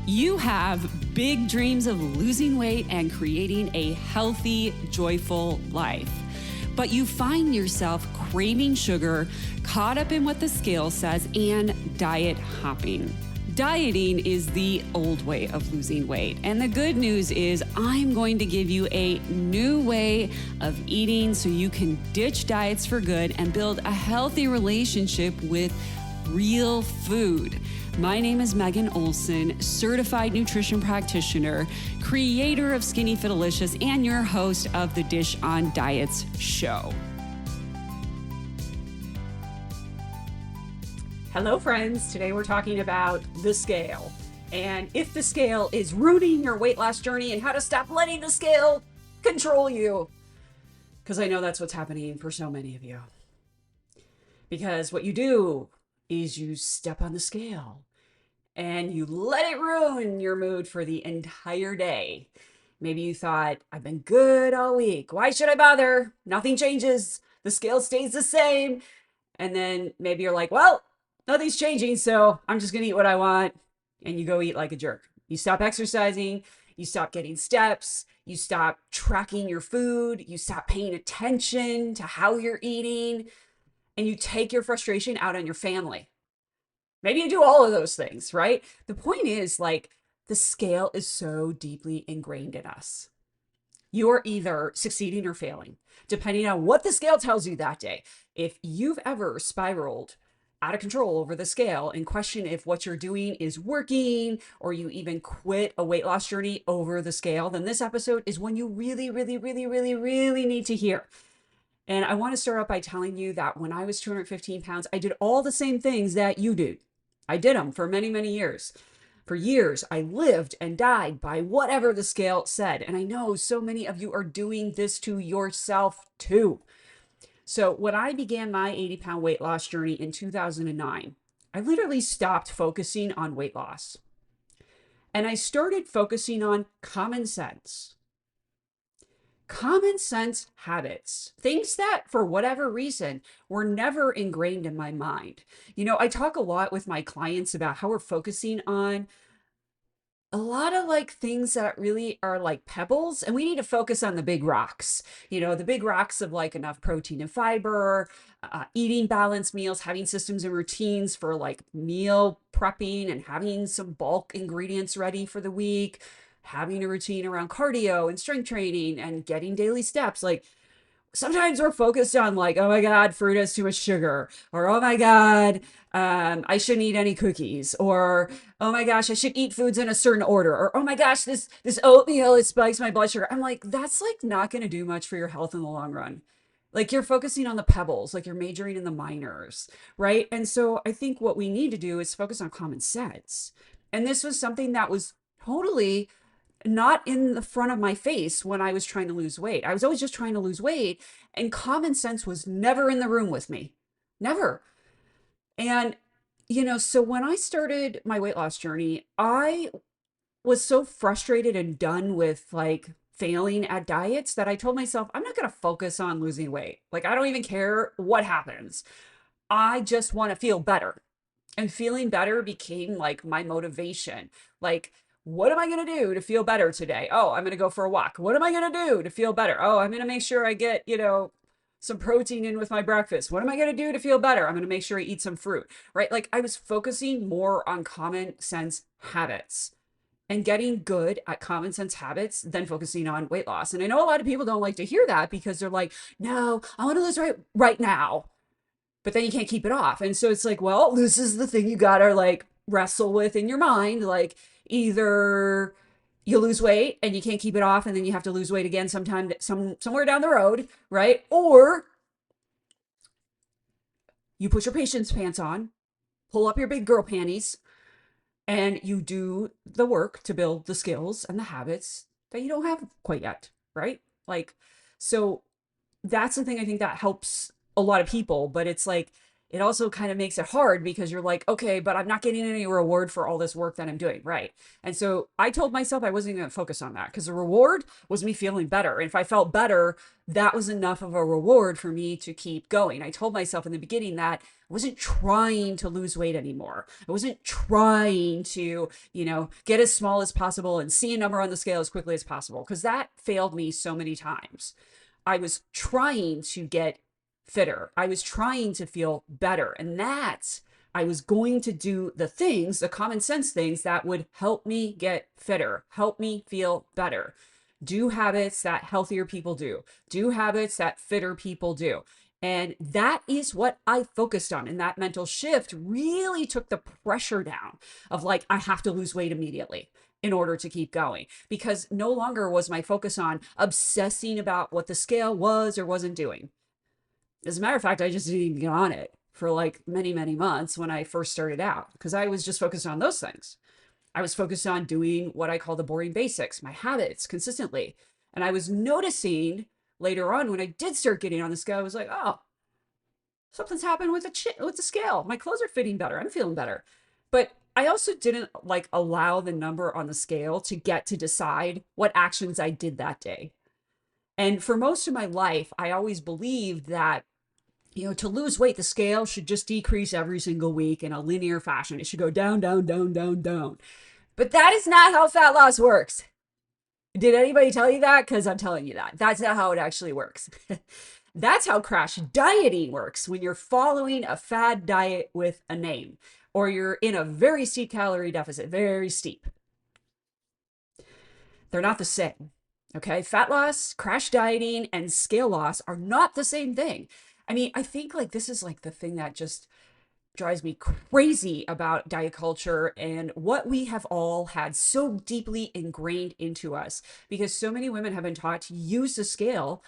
You have big dreams of losing weight and creating a healthy, joyful life. But you find yourself craving sugar, caught up in what the scale says, and diet hopping. Dieting is the old way of losing weight. And the good news is I'm going to give you a new way of eating so you can ditch diets for good and build a healthy relationship with real food. My name is Megan Olson, certified nutrition practitioner, creator of Skinny Fitalicious, and your host of the Dish on Diets show. Hello, friends. Today we're talking about the scale and if the scale is ruining your weight loss journey and how to stop letting the scale control you. Because I know that's what's happening for so many of you. Because what you do is you step on the scale and you let it ruin your mood for the entire day. Maybe you thought, I've been good all week. Why should I bother? Nothing changes. The scale stays the same. And then maybe you're like, well, nothing's changing, so I'm just going to eat what I want. And you go eat like a jerk. You stop exercising. You stop getting steps. You stop tracking your food. You stop paying attention to how you're eating. And you take your frustration out on your family. Maybe you do all of those things, right? The point is, like, the scale is so deeply ingrained in us. You are either succeeding or failing, depending on what the scale tells you that day. If you've ever spiraled out of control over the scale and question if what you're doing is working, or you even quit a weight loss journey over the scale, then this episode is one you really, really, really, really, really need to hear. And I want to start out by telling you that when I was 215 pounds, I did all the same things that you do. I did them for many, many years. For years, I lived and died by whatever the scale said. And I know so many of you are doing this to yourself too. So when I began my 80-pound weight loss journey in 2009, I literally stopped focusing on weight loss. And I started focusing on common sense. Common sense habits, things that for whatever reason were never ingrained in my mind. You know, I talk a lot with my clients about how we're focusing on a lot of like things that really are like pebbles, and we need to focus on the big rocks, you know, the big rocks of like enough protein and fiber, eating balanced meals, having systems and routines for like meal prepping and having some bulk ingredients ready for the week, having a routine around cardio and strength training and getting daily steps. Like sometimes we're focused on like, oh my God, fruit has too much sugar, or oh my God, I shouldn't eat any cookies, or oh my gosh, I should eat foods in a certain order, or oh my gosh, this oatmeal, it spikes my blood sugar. I'm like, that's like not going to do much for your health in the long run. Like you're focusing on the pebbles, like you're majoring in the minors, right? And so I think what we need to do is focus on common sense. And this was something that was totally not in the front of my face when I was trying to lose weight. I was always just trying to lose weight, and common sense was never in the room with me. Never. And, you know, so when I started my weight loss journey, I was so frustrated and done with like failing at diets that I told myself, I'm not going to focus on losing weight. Like, I don't even care what happens. I just want to feel better. And feeling better became like my motivation. Like, what am I going to do to feel better today? Oh, I'm going to go for a walk. What am I going to do to feel better? Oh, I'm going to make sure I get, you know, some protein in with my breakfast. What am I going to do to feel better? I'm going to make sure I eat some fruit, right? Like I was focusing more on common sense habits and getting good at common sense habits than focusing on weight loss. And I know a lot of people don't like to hear that because they're like, no, I want to lose right now. But then you can't keep it off. And so it's like, well, this is the thing you got to like wrestle with in your mind. Like either you lose weight and you can't keep it off, and then you have to lose weight again somewhere down the road, right? Or you put your patience pants on, pull up your big girl panties, and you do the work to build the skills and the habits that you don't have quite yet, right? Like, so that's the thing I think that helps a lot of people, but it's like, it also kind of makes it hard because you're like, okay, but I'm not getting any reward for all this work that I'm doing. Right. And so I told myself I wasn't going to focus on that because the reward was me feeling better. And if I felt better, that was enough of a reward for me to keep going. I told myself in the beginning that I wasn't trying to lose weight anymore. I wasn't trying to, get as small as possible and see a number on the scale as quickly as possible because that failed me so many times. I was trying to get fitter. I was trying to feel better. And that's, I was going to do the things, the common sense things that would help me get fitter, help me feel better. Do habits that healthier people do, do habits that fitter people do. And that is what I focused on. And that mental shift really took the pressure down of like, I have to lose weight immediately in order to keep going, because no longer was my focus on obsessing about what the scale was or wasn't doing. As a matter of fact, I just didn't even get on it for like many, many months when I first started out because I was just focused on those things. I was focused on doing what I call the boring basics, my habits consistently. And I was noticing later on when I did start getting on the scale, I was like, oh, something's happened with the scale. My clothes are fitting better. I'm feeling better. But I also didn't like allow the number on the scale to get to decide what actions I did that day. And for most of my life, I always believed that, to lose weight, the scale should just decrease every single week in a linear fashion. It should go down, down, down, down, down. But that is not how fat loss works. Did anybody tell you that? Because I'm telling you that. That's not how it actually works. That's how crash dieting works when you're following a fad diet with a name, or you're in a very steep calorie deficit, very steep. They're not the same. Okay. Fat loss, crash dieting, and scale loss are not the same thing. I mean, I think like this is like the thing that just drives me crazy about diet culture and what we have all had so deeply ingrained into us, because so many women have been taught to use the scale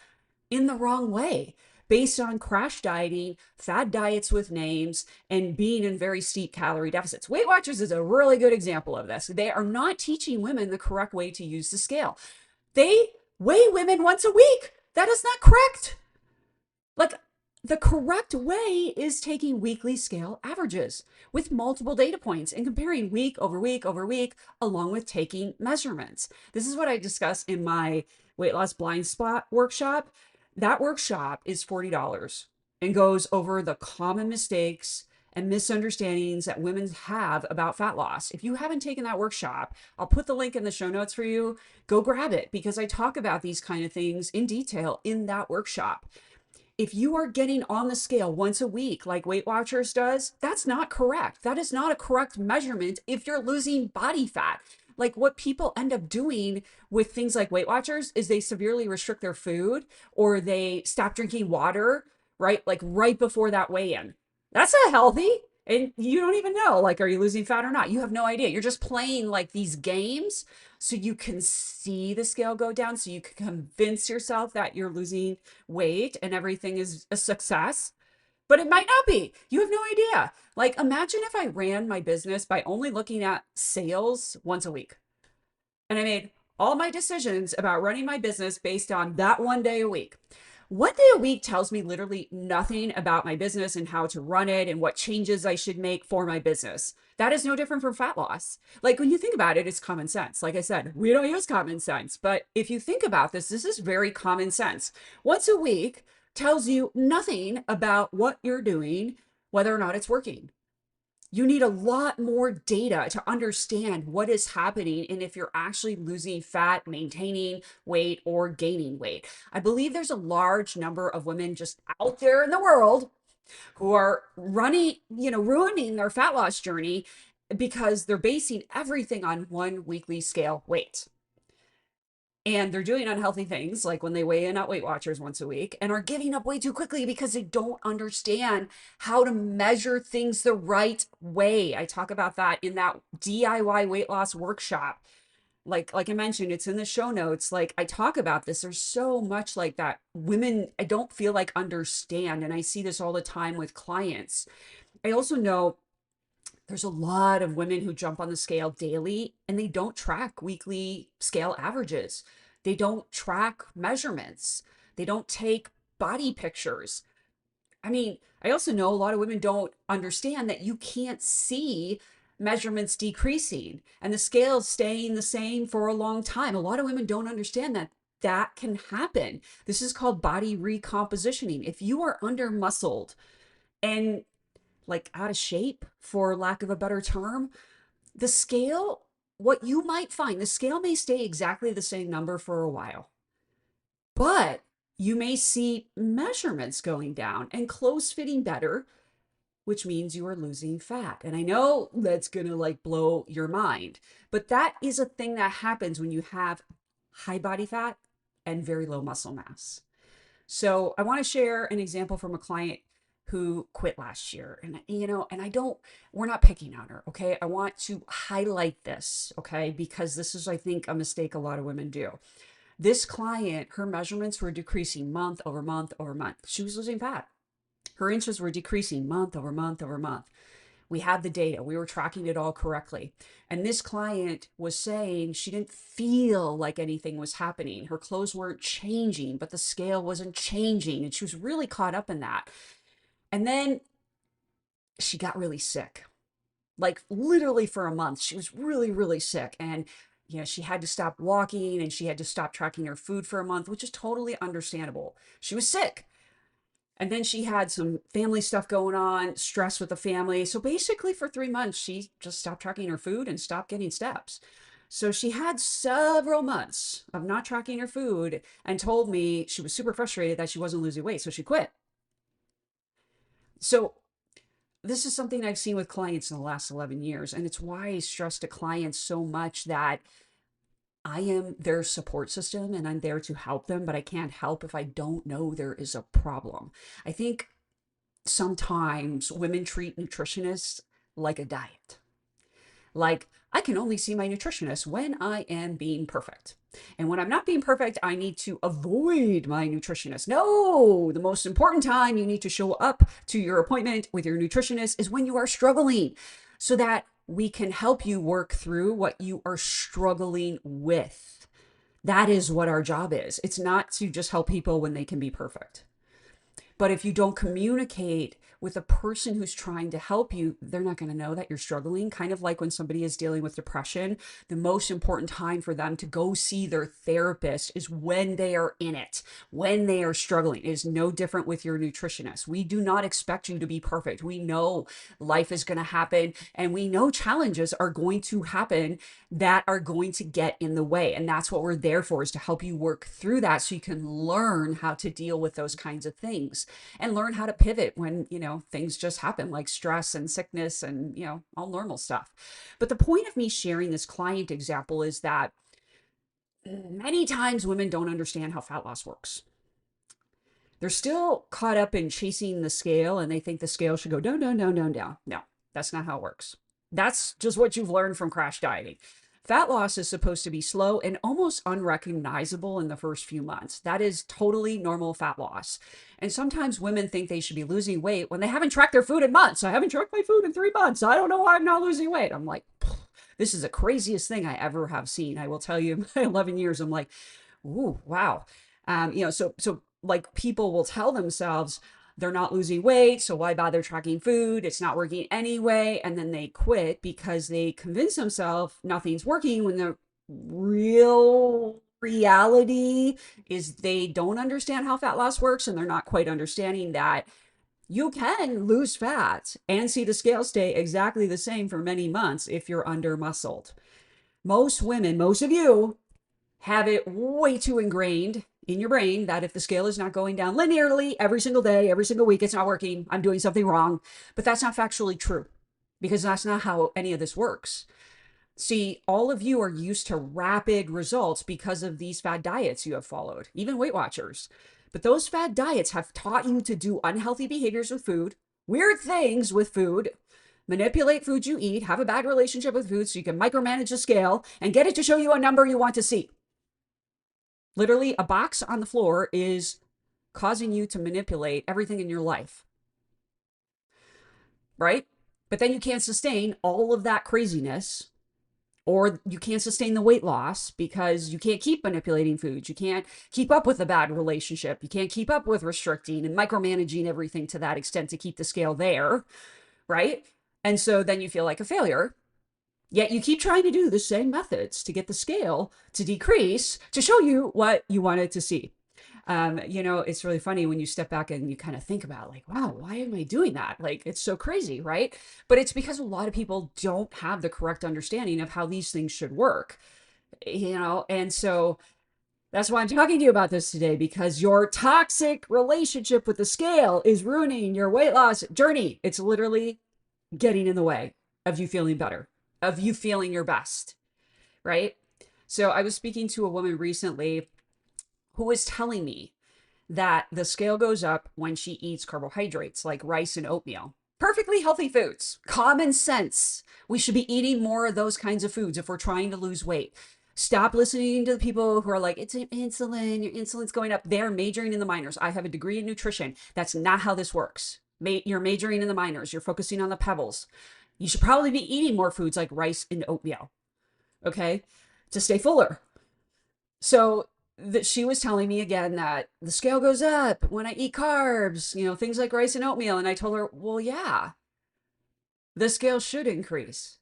in the wrong way based on crash dieting, fad diets with names, and being in very steep calorie deficits. Weight Watchers is a really good example of this. They are not teaching women the correct way to use the scale. They weigh women once a week. That is not correct. Like, the correct way is taking weekly scale averages with multiple data points and comparing week over week over week, along with taking measurements. This is what I discuss in my weight loss blind spot workshop. That workshop is $40 and goes over the common mistakes and misunderstandings that women have about fat loss. If you haven't taken that workshop, I'll put the link in the show notes for you. Go grab it because I talk about these kind of things in detail in that workshop. If you are getting on the scale once a week, like Weight Watchers does, that's not correct. That is not a correct measurement if you're losing body fat. Like, what people end up doing with things like Weight Watchers is they severely restrict their food or they stop drinking water, right? Like right before that weigh-in. That's not healthy. And you don't even know, like, are you losing fat or not? You have no idea. You're just playing like these games so you can see the scale go down, so you can convince yourself that you're losing weight and everything is a success. But it might not be. You have no idea. Like, imagine if I ran my business by only looking at sales once a week. And I made all my decisions about running my business based on that one day a week. One day a week tells me literally nothing about my business and how to run it and what changes I should make for my business. That is no different from fat loss. Like, when you think about it, it's common sense. Like I said, we don't use common sense, but if you think about this, this is very common sense. Once a week tells you nothing about what you're doing, whether or not it's working. You need a lot more data to understand what is happening and if you're actually losing fat, maintaining weight, or gaining weight. I believe there's a large number of women just out there in the world who are ruining their fat loss journey because they're basing everything on one weekly scale weight. And they're doing unhealthy things like when they weigh in at Weight Watchers once a week and are giving up way too quickly because they don't understand how to measure things the right way. I talk about that in that DIY weight loss workshop. Like I mentioned, it's in the show notes. Like, I talk about this. There's so much like that women, I don't feel like, understand. And I see this all the time with clients. I also know there's a lot of women who jump on the scale daily and they don't track weekly scale averages. They don't track measurements. They don't take body pictures. I mean, I also know a lot of women don't understand that you can't see measurements decreasing and the scales staying the same for a long time. A lot of women don't understand that that can happen. This is called body recompositioning. If you are under muscled and like out of shape, for lack of a better term, the scale, what you might find, the scale may stay exactly the same number for a while, but you may see measurements going down and clothes fitting better, which means you are losing fat. And I know that's going to like blow your mind, but that is a thing that happens when you have high body fat and very low muscle mass. So I want to share an example from a client who quit last year. And, and we're not picking on her. Okay. I want to highlight this. Okay. Because this is, I think, a mistake a lot of women do. This client, her measurements were decreasing month over month over month. She was losing fat. Her inches were decreasing month over month over month. We had the data. We were tracking it all correctly. And this client was saying she didn't feel like anything was happening. Her clothes weren't changing, but the scale wasn't changing. And she was really caught up in that. And then she got really sick. Like literally for a month, she was really, really sick. And she had to stop walking and she had to stop tracking her food for a month, which is totally understandable. She was sick. And then she had some family stuff going on, stress with the family. So basically, for 3 months, she just stopped tracking her food and stopped getting steps. So she had several months of not tracking her food and told me she was super frustrated that she wasn't losing weight. So she quit. So this is something I've seen with clients in the last 11 years. And it's why I stress to clients so much that I am their support system and I'm there to help them, but I can't help if I don't know there is a problem. I think sometimes women treat nutritionists like a diet. Like, I can only see my nutritionist when I am being perfect. And when I'm not being perfect, I need to avoid my nutritionist. No, the most important time you need to show up to your appointment with your nutritionist is when you are struggling, so that we can help you work through what you are struggling with. That is what our job is. It's not to just help people when they can be perfect. But if you don't communicate with a person who's trying to help you, they're not going to know that you're struggling. Kind of like when somebody is dealing with depression, the most important time for them to go see their therapist is when they are in it, when they are struggling. It is no different with your nutritionist. We do not expect you to be perfect. We know life is going to happen and we know challenges are going to happen that are going to get in the way. And that's what we're there for, is to help you work through that so you can learn how to deal with those kinds of things and learn how to pivot when, things just happen, like stress and sickness and, all normal stuff. But the point of me sharing this client example is that many times women don't understand how fat loss works. They're still caught up in chasing the scale and they think the scale should go down, down, down, down, down. No, that's not how it works. That's just what you've learned from crash dieting. Fat loss is supposed to be slow and almost unrecognizable in the first few months. That is totally normal fat loss. And sometimes women think they should be losing weight when they haven't tracked their food in months. I haven't tracked my food in 3 months. I don't know why I'm not losing weight. I'm like, this is the craziest thing I ever have seen. I will tell you, in my 11 years, I'm like, ooh, wow. So like people will tell themselves, they're not losing weight, so why bother tracking food? It's not working anyway. And then they quit because they convince themselves nothing's working, when the real reality is they don't understand how fat loss works, and they're not quite understanding that you can lose fat and see the scale stay exactly the same for many months if you're under muscled. Most women, most of you, have it way too ingrained in your brain that if the scale is not going down linearly every single day, every single week, it's not working. I'm doing something wrong. But that's not factually true, because that's not how any of this works. See, all of you are used to rapid results because of these fad diets you have followed, even Weight Watchers. But those fad diets have taught you to do unhealthy behaviors with food, weird things with food, manipulate food you eat, have a bad relationship with food so you can micromanage the scale and get it to show you a number you want to see. Literally, a box on the floor is causing you to manipulate everything in your life, right? But then you can't sustain all of that craziness Or you can't sustain the weight loss because you can't keep manipulating foods. You can't keep up with a bad relationship. You can't keep up with restricting and micromanaging everything to that extent to keep the scale there, right? And so then you feel like a failure. Yet you keep trying to do the same methods to get the scale to decrease to show you what you wanted to see. It's really funny when you step back and you kind of think about like, wow, why am I doing that? Like, it's so crazy, right? But it's because a lot of people don't have the correct understanding of how these things should work, and so that's why I'm talking to you about this today, because your toxic relationship with the scale is ruining your weight loss journey. It's literally getting in the way of you feeling better, of you feeling your best, right? So I was speaking to a woman recently who was telling me that the scale goes up when she eats carbohydrates like rice and oatmeal. Perfectly healthy foods, common sense. We should be eating more of those kinds of foods if we're trying to lose weight. Stop listening to the people who are like, it's insulin, your insulin's going up. They're majoring in the minors. I have a degree in nutrition. That's not how this works. You're majoring in the minors. You're focusing on the pebbles. You should probably be eating more foods like rice and oatmeal, okay, to stay fuller. So that she was telling me again that the scale goes up when I eat carbs, things like rice and oatmeal. And I told her, well, yeah, the scale should increase.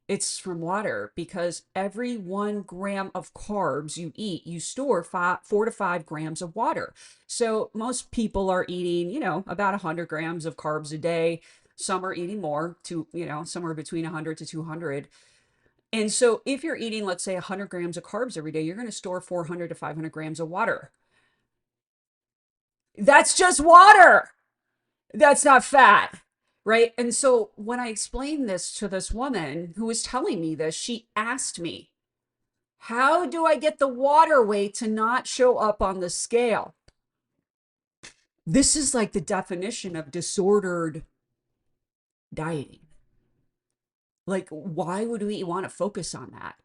It's from water, because every 1 gram of carbs you eat, you store 4 to 5 grams of water. So most people are eating, about 100 grams of carbs a day. Some are eating more, somewhere between 100 to 200. And so if you're eating, let's say 100 grams of carbs every day, you're going to store 400 to 500 grams of water. That's just water. That's not fat. Right. And so when I explained this to this woman who was telling me this, she asked me, how do I get the water weight to not show up on the scale? This is like the definition of disordered dieting. Like, why would we want to focus on that?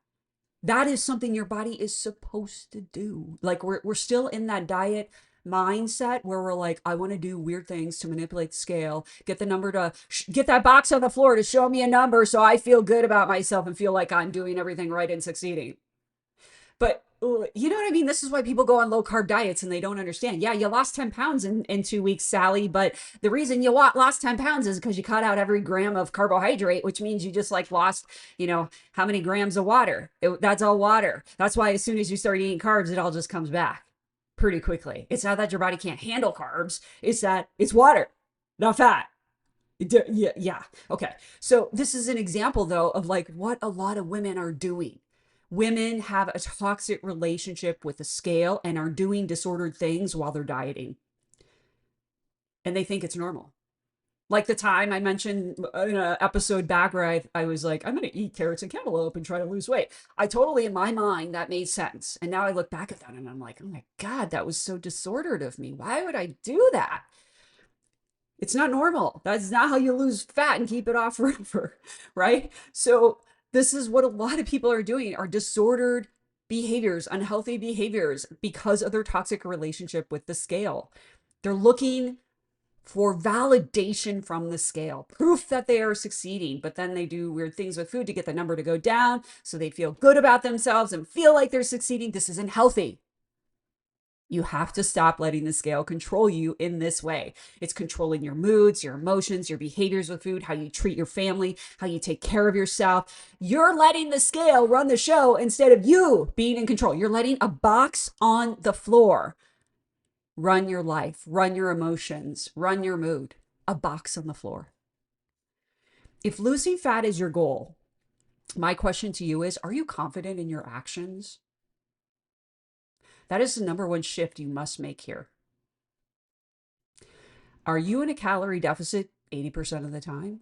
That is something your body is supposed to do. Like, we're still in that diet mindset where we're like, I want to do weird things to manipulate the scale, get the number to get that box on the floor to show me a number so I feel good about myself and feel like I'm doing everything right and succeeding. But you know what I mean? This is why people go on low carb diets and they don't understand. Yeah, you lost 10 pounds in 2 weeks, Sally. But the reason you lost 10 pounds is because you cut out every gram of carbohydrate, which means you just like lost, how many grams of water? That's all water. That's why as soon as you start eating carbs, it all just comes back pretty quickly. It's not that your body can't handle carbs. It's that it's water, not fat. Yeah, yeah. Okay. So this is an example, though, of like what a lot of women are doing. Women have a toxic relationship with the scale and are doing disordered things while they're dieting. And they think it's normal. Like the time I mentioned in an episode back where I was like, I'm going to eat carrots and cantaloupe and try to lose weight. I totally, in my mind, that made sense. And now I look back at that and I'm like, oh my God, that was so disordered of me. Why would I do that? It's not normal. That's not how you lose fat and keep it off forever, right? So this is what a lot of people are doing, are disordered behaviors, unhealthy behaviors because of their toxic relationship with the scale. They're looking for validation from the scale, proof that they are succeeding, but then they do weird things with food to get the number to go down so they feel good about themselves and feel like they're succeeding. This isn't healthy. You have to stop letting the scale control you in this way. It's controlling your moods, your emotions, your behaviors with food, how you treat your family, how you take care of yourself. You're letting the scale run the show instead of you being in control. You're letting a box on the floor run your life, run your emotions, run your mood. A box on the floor. If losing fat is your goal, my question to you is, are you confident in your actions? That is the number one shift you must make here. Are you in a calorie deficit 80% of the time?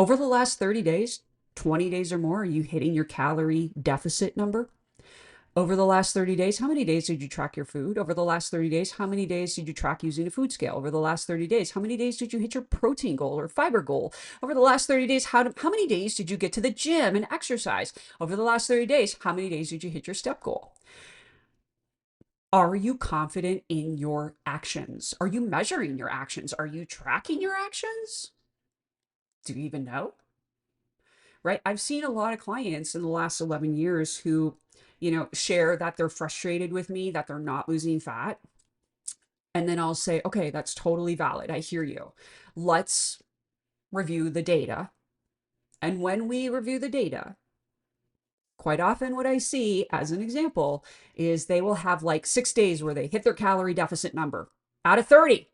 Over the last 30 days, 20 days or more, are you hitting your calorie deficit number? Over the last 30 days, how many days did you track your food? Over the last 30 days, how many days did you track using a food scale? Over the last 30 days, how many days did you hit your protein goal or fiber goal? Over the last 30 days, how many days did you get to the gym and exercise? Over the last 30 days, how many days did you hit your step goal? Are you confident in your actions? Are you measuring your actions? Are you tracking your actions? Do you even know? right? I've seen a lot of clients in the last 11 years who, share that they're frustrated with me, that they're not losing fat. And then I'll say, okay, that's totally valid. I hear you. Let's review the data. And when we review the data, quite often what I see as an example is they will have like 6 days where they hit their calorie deficit number out of 30.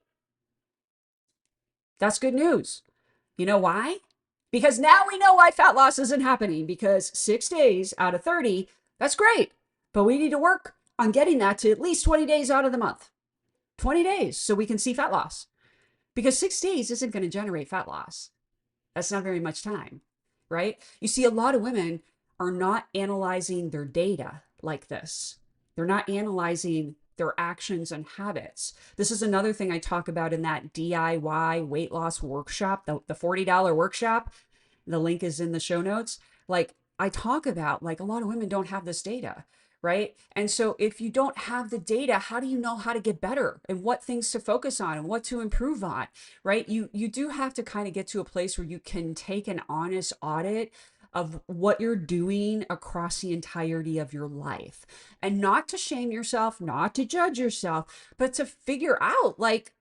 That's good news. You know why? Because now we know why fat loss isn't happening, because 6 days out of 30, that's great. But we need to work on getting that to at least 20 days out of the month. 20 days so we can see fat loss. Because 6 days isn't going to generate fat loss. That's not very much time, right? You see, a lot of women are not analyzing their data like this. They're not analyzing their actions and habits. This is another thing I talk about in that DIY weight loss workshop, the $40 workshop. The link is in the show notes. Like, I talk about, like, a lot of women don't have this data, right? And so if you don't have the data, how do you know how to get better and what things to focus on and what to improve on, right? You do have to kind of get to a place where you can take an honest audit of what you're doing across the entirety of your life, and not to shame yourself, not to judge yourself, but to figure out, like,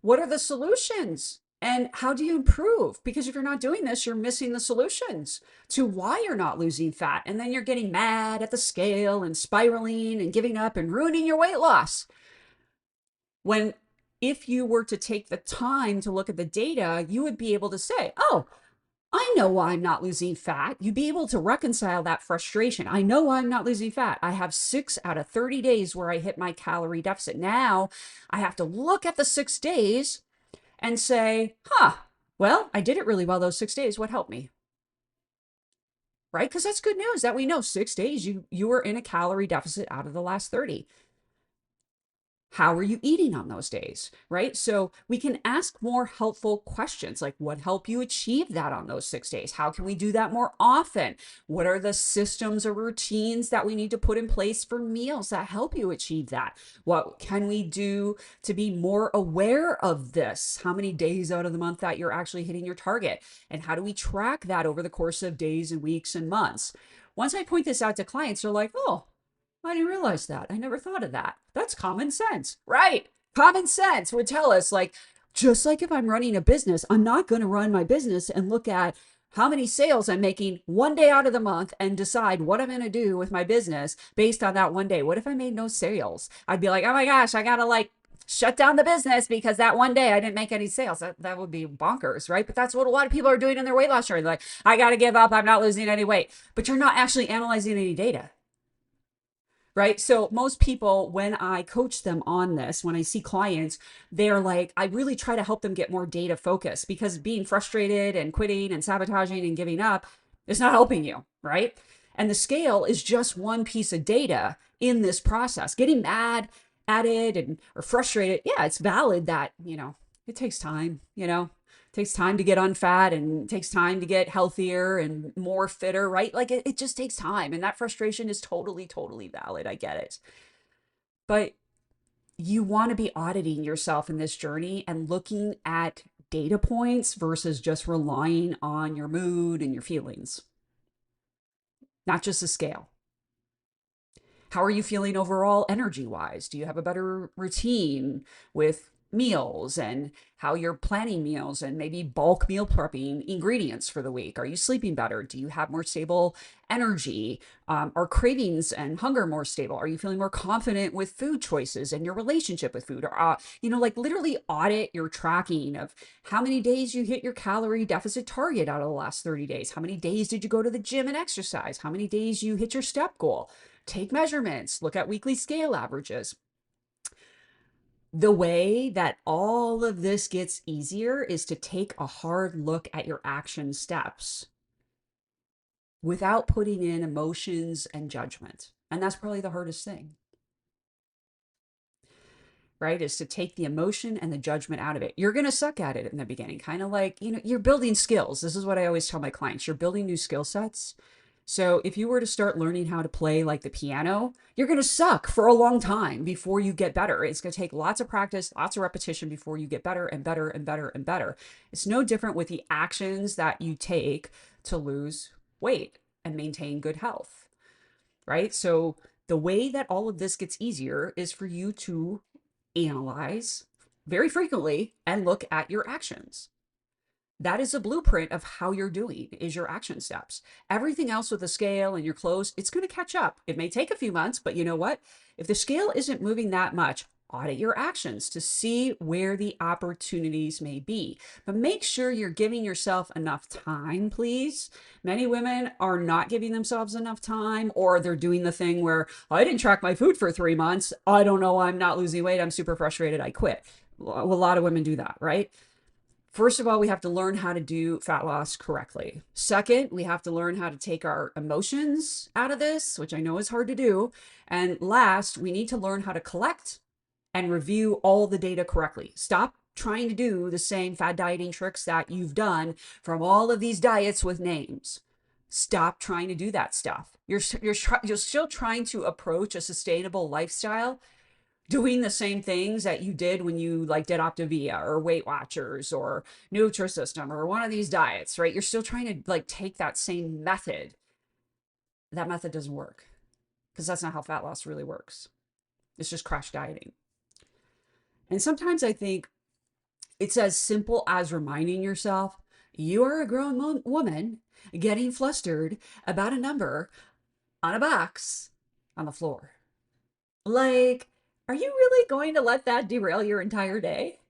what are the solutions and how do you improve? Because if you're not doing this, you're missing the solutions to why you're not losing fat. And then you're getting mad at the scale and spiraling and giving up and ruining your weight loss. When, if you were to take the time to look at the data, you would be able to say, oh, I know why I'm not losing fat. You'd be able to reconcile that frustration. I know why I'm not losing fat. I have 6 out of 30 days where I hit my calorie deficit. Now I have to look at the 6 days and say, well, I did it really well those 6 days. What helped me? Right? Because that's good news that we know 6 days you were in a calorie deficit out of the last 30. How are you eating on those days, right? So we can ask more helpful questions, like what helped you achieve that on those 6 days? How can we do that more often? What are the systems or routines that we need to put in place for meals that help you achieve that? What can we do to be more aware of this? How many days out of the month that you're actually hitting your target? And how do we track that over the course of days and weeks and months? Once I point this out to clients, they're like, oh, I didn't realize that. I never thought of that. That's common sense, right? Common sense would tell us, like, just like if I'm running a business, I'm not going to run my business and look at how many sales I'm making one day out of the month and decide what I'm going to do with my business based on that one day. What if I made no sales? I'd be like, oh my gosh, I got to like shut down the business because that one day I didn't make any sales. That would be bonkers, right? But that's what a lot of people are doing in their weight loss journey. Like, I got to give up. I'm not losing any weight. But you're not actually analyzing any data. Right. So most people, when I coach them on this, when I see clients, they're like, I really try to help them get more data focused, because being frustrated and quitting and sabotaging and giving up is not helping you. Right. And the scale is just one piece of data in this process. Getting mad at it and or frustrated. Yeah, it's valid that, it takes time, it takes time to get unfat, and it takes time to get healthier and more fitter, right? Like it just takes time. And that frustration is totally, totally valid. I get it. But you want to be auditing yourself in this journey and looking at data points versus just relying on your mood and your feelings, not just a scale. How are you feeling overall energy wise? Do you have a better routine with meals and how you're planning meals and maybe bulk meal prepping ingredients for the week? Are you sleeping better? Do you have more stable energy? Are cravings and hunger more stable? Are you feeling more confident with food choices and your relationship with food? Or, like literally audit your tracking of how many days you hit your calorie deficit target out of the last 30 days. How many days did you go to the gym and exercise? How many days you hit your step goal? Take measurements, look at weekly scale averages. The way that all of this gets easier is to take a hard look at your action steps without putting in emotions and judgment. And that's probably the hardest thing, right? Is to take the emotion and the judgment out of it. You're going to suck at it in the beginning, kind of like, you're building skills. This is what I always tell my clients. You're building new skill sets. So if you were to start learning how to play like the piano, you're going to suck for a long time before you get better. It's going to take lots of practice, lots of repetition before you get better and better and better and better. It's no different with the actions that you take to lose weight and maintain good health, right? So the way that all of this gets easier is for you to analyze very frequently and look at your actions. That is a blueprint of how you're doing, is your action steps. Everything else with the scale and your clothes, it's going to catch up. It may take a few months, but you know what? If the scale isn't moving that much, audit your actions to see where the opportunities may be. But make sure you're giving yourself enough time, please. Many women are not giving themselves enough time, or they're doing the thing where I didn't track my food for 3 months. I don't know. I'm not losing weight. I'm super frustrated. I quit. A lot of women do that, right? First of all, we have to learn how to do fat loss correctly. Second, we have to learn how to take our emotions out of this, which I know is hard to do. And last, we need to learn how to collect and review all the data correctly. Stop trying to do the same fad dieting tricks that you've done from all of these diets with names. Stop trying to do that stuff. You're still trying to approach a sustainable lifestyle doing the same things that you did when you like did Optavia or Weight Watchers or Nutrisystem or one of these diets, right? You're still trying to like take that same method. That method doesn't work because that's not how fat loss really works. It's just crash dieting. And sometimes I think it's as simple as reminding yourself you are a grown woman getting flustered about a number on a box on the floor. Like, are you really going to let that derail your entire day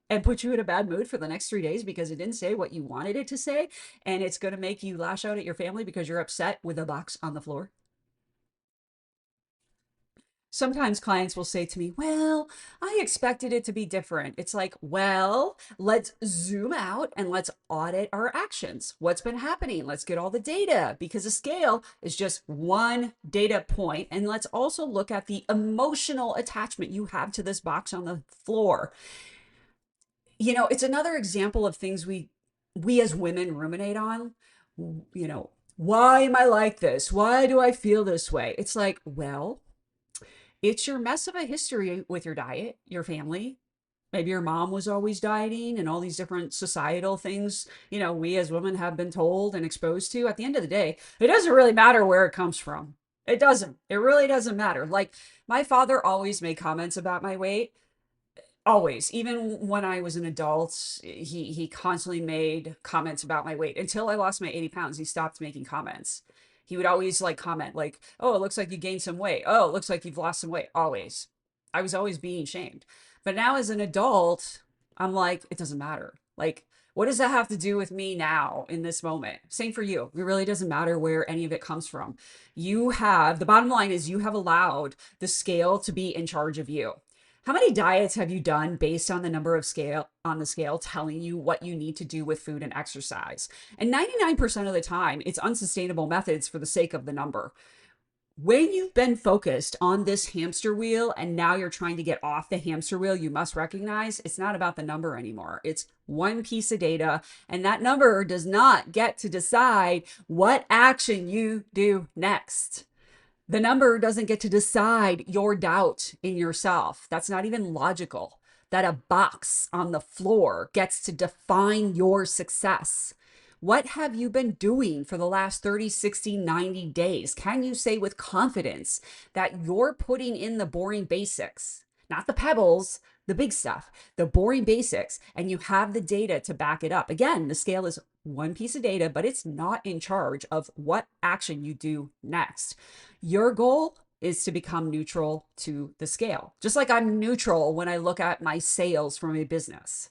and put you in a bad mood for the next 3 days because it didn't say what you wanted it to say? And it's going to make you lash out at your family because you're upset with a box on the floor? Sometimes clients will say to me, well, I expected it to be different. It's like, well, let's zoom out and let's audit our actions. What's been happening? Let's get all the data because a scale is just one data point. And let's also look at the emotional attachment you have to this box on the floor. You know, it's another example of things we as women ruminate on. You know, why am I like this? Why do I feel this way? It's like, well, it's your mess of a history with your diet, your family. Maybe your mom was always dieting and all these different societal things, you know, we as women have been told and exposed to. At the end of the day, it doesn't really matter where it comes from. It doesn't. It really doesn't matter. Like my father always made comments about my weight. Always, even when I was an adult, he constantly made comments about my weight until I lost my 80 pounds. He stopped making comments. He would always like comment like, oh, it looks like you gained some weight. Oh, it looks like you've lost some weight. Always. I was always being shamed. But now as an adult, I'm like, it doesn't matter. Like, what does that have to do with me now in this moment? Same for you. It really doesn't matter where any of it comes from. You have, the bottom line is you have allowed the scale to be in charge of you. How many diets have you done based on the number of scale on the scale telling you what you need to do with food and exercise? And 99% of the time, it's unsustainable methods for the sake of the number. When you've been focused on this hamster wheel and now you're trying to get off the hamster wheel, you must recognize it's not about the number anymore. It's one piece of data, and that number does not get to decide what action you do next. The number doesn't get to decide your doubt in yourself. That's not even logical. That a box on the floor gets to define your success. What have you been doing for the last 30, 60, 90 days? Can you say with confidence that you're putting in the boring basics, not the pebbles, the big stuff, the boring basics, and you have the data to back it up? Again, the scale is one piece of data, but it's not in charge of what action you do next. Your goal is to become neutral to the scale. Just like I'm neutral when I look at my sales from a business.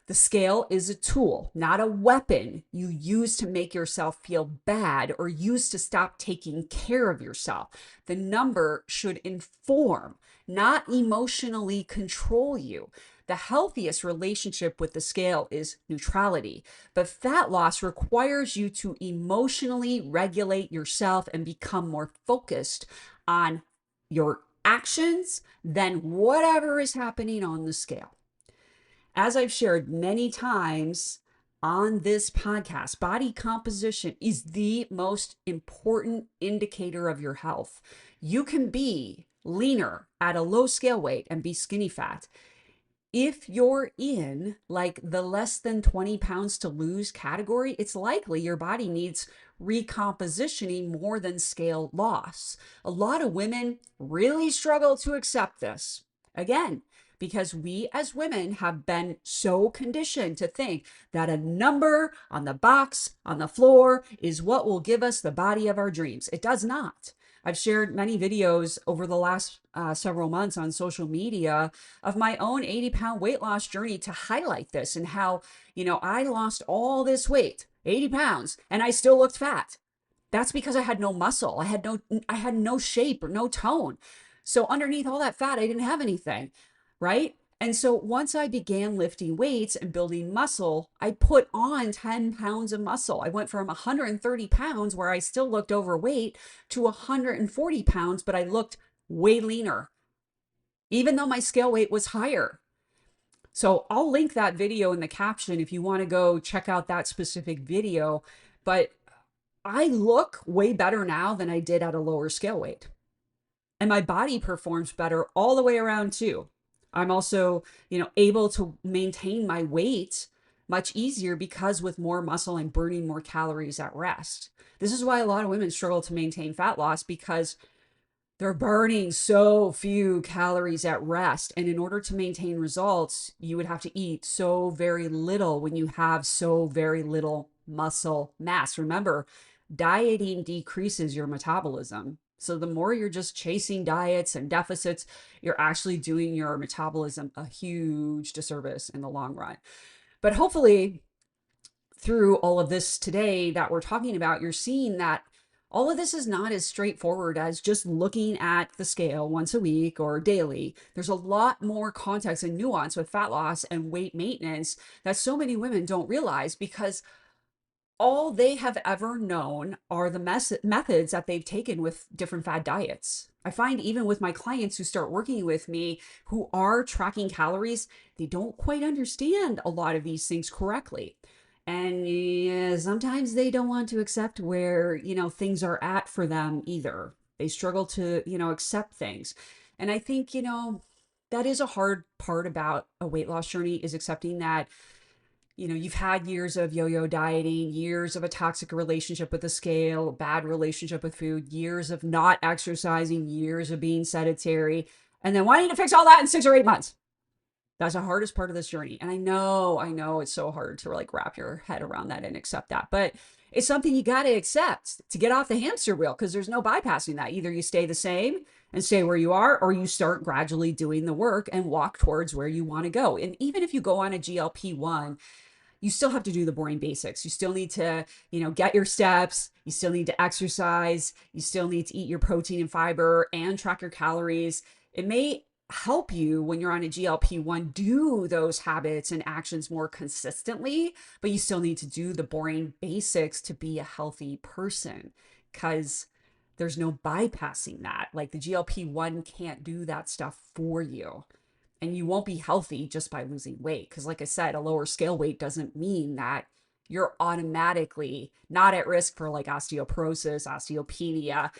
The scale is a tool, not a weapon you use to make yourself feel bad or use to stop taking care of yourself. The number should inform, not emotionally control you. The healthiest relationship with the scale is neutrality, but fat loss requires you to emotionally regulate yourself and become more focused on your actions than whatever is happening on the scale. As I've shared many times on this podcast, body composition is the most important indicator of your health. You can be leaner at a low scale weight and be skinny fat. If you're in like the less than 20 pounds to lose category, it's likely your body needs recompositioning more than scale loss. A lot of women really struggle to accept this. Again, because we as women have been so conditioned to think that a number on the box on the floor is what will give us the body of our dreams. It does not. I've shared many videos over the last several months on social media of my own 80-pound weight loss journey to highlight this and how, I lost all this weight, 80 pounds, and I still looked fat. That's because I had no muscle. I had no shape or no tone. So underneath all that fat, I didn't have anything, right? And so once I began lifting weights and building muscle, I put on 10 pounds of muscle. I went from 130 pounds where I still looked overweight to 140 pounds, but I looked way leaner, even though my scale weight was higher. So I'll link that video in the caption if you want to go check out that specific video. But I look way better now than I did at a lower scale weight. And my body performs better all the way around too. I'm also, able to maintain my weight much easier because with more muscle, I'm burning more calories at rest. This is why a lot of women struggle to maintain fat loss, because they're burning so few calories at rest. And in order to maintain results, you would have to eat so very little when you have so very little muscle mass. Remember, dieting decreases your metabolism. So the more you're just chasing diets and deficits, you're actually doing your metabolism a huge disservice in the long run. But hopefully, through all of this today that we're talking about, you're seeing that all of this is not as straightforward as just looking at the scale once a week or daily. There's a lot more context and nuance with fat loss and weight maintenance that so many women don't realize, because all they have ever known are the methods that they've taken with different fad diets. I find even with my clients who start working with me who are tracking calories, they don't quite understand a lot of these things correctly. And yeah, sometimes they don't want to accept where, things are at for them either. They struggle to, accept things. And I think, that is a hard part about a weight loss journey, is accepting that, you've had years of yo-yo dieting, years of a toxic relationship with the scale, a bad relationship with food, years of not exercising, years of being sedentary, and then wanting to fix all that in 6 or 8 months. That's the hardest part of this journey. And I know it's so hard to wrap your head around that and accept that, but it's something you got to accept to get off the hamster wheel, because there's no bypassing that. Either you stay the same and stay where you are, or you start gradually doing the work and walk towards where you want to go. And even if you go on a GLP-1, you still have to do the boring basics. You still need to, get your steps. You still need to exercise. You still need to eat your protein and fiber and track your calories. It may help you when you're on a GLP-1 do those habits and actions more consistently, but you still need to do the boring basics to be a healthy person, because there's no bypassing that. Like the GLP-1 can't do that stuff for you. And you won't be healthy just by losing weight. Because like I said, a lower scale weight doesn't mean that you're automatically not at risk for like osteoporosis, osteopenia,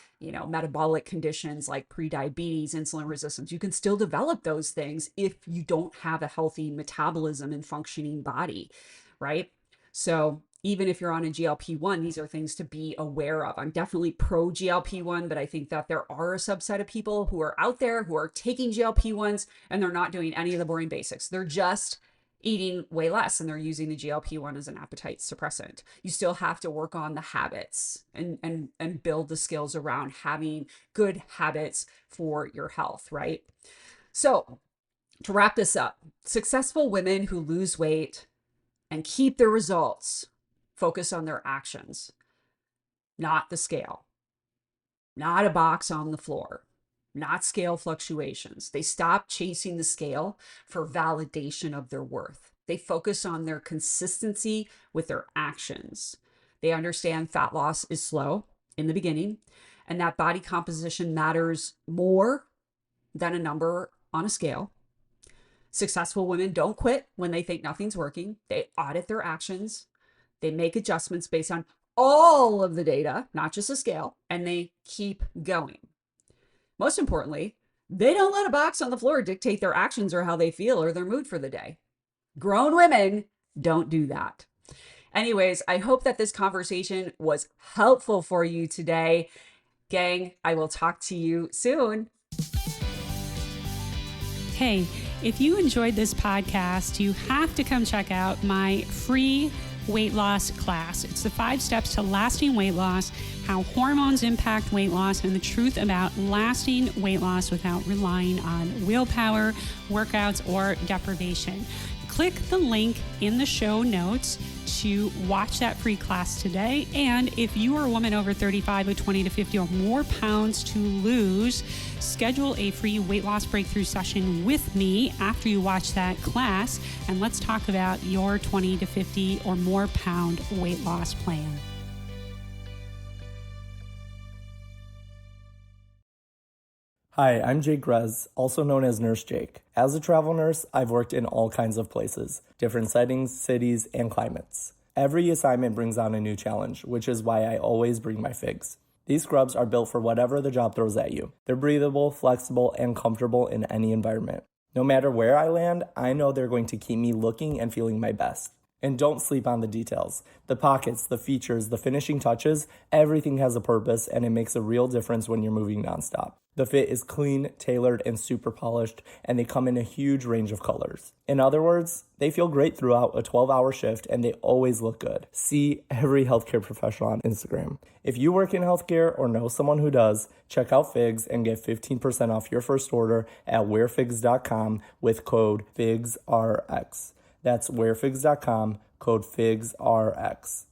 metabolic conditions like prediabetes, insulin resistance. You can still develop those things if you don't have a healthy metabolism and functioning body, right? So even if you're on a GLP-1, these are things to be aware of. I'm definitely pro GLP-1, but I think that there are a subset of people who are out there who are taking GLP-1s and they're not doing any of the boring basics. They're just eating way less and they're using the GLP-1 as an appetite suppressant. You still have to work on the habits and build the skills around having good habits for your health, right? So to wrap this up, successful women who lose weight and keep their results focus on their actions, not the scale, not a box on the floor, not scale fluctuations. They stop chasing the scale for validation of their worth. They focus on their consistency with their actions. They understand fat loss is slow in the beginning and that body composition matters more than a number on a scale. Successful women don't quit when they think nothing's working. They audit their actions. They make adjustments based on all of the data, not just a scale, and they keep going. Most importantly, they don't let a box on the floor dictate their actions or how they feel or their mood for the day. Grown women don't do that. Anyways, I hope that this conversation was helpful for you today. Gang, I will talk to you soon. Hey, if you enjoyed this podcast, you have to come check out my free weight loss class. It's the 5 steps to lasting weight loss, how hormones impact weight loss, and the truth about lasting weight loss without relying on willpower, workouts, or deprivation. Click the link in the show notes to watch that free class today. And if you are a woman over 35 with 20 to 50 or more pounds to lose, schedule a free weight loss breakthrough session with me after you watch that class, and let's talk about your 20 to 50 or more pound weight loss plan. Hi, I'm Jake Grez, also known as Nurse Jake. As a travel nurse, I've worked in all kinds of places, different settings, cities, and climates. Every assignment brings on a new challenge, which is why I always bring my figs. These scrubs are built for whatever the job throws at you. They're breathable, flexible, and comfortable in any environment. No matter where I land, I know they're going to keep me looking and feeling my best. And don't sleep on the details. The pockets, the features, the finishing touches, everything has a purpose, and it makes a real difference when you're moving nonstop. The fit is clean, tailored, and super polished, and they come in a huge range of colors. In other words, they feel great throughout a 12-hour shift, and they always look good. See every healthcare professional on Instagram. If you work in healthcare or know someone who does, check out Figs and get 15% off your first order at wearfigs.com with code FIGSRX. That's wearfigs.com, code FIGSRX.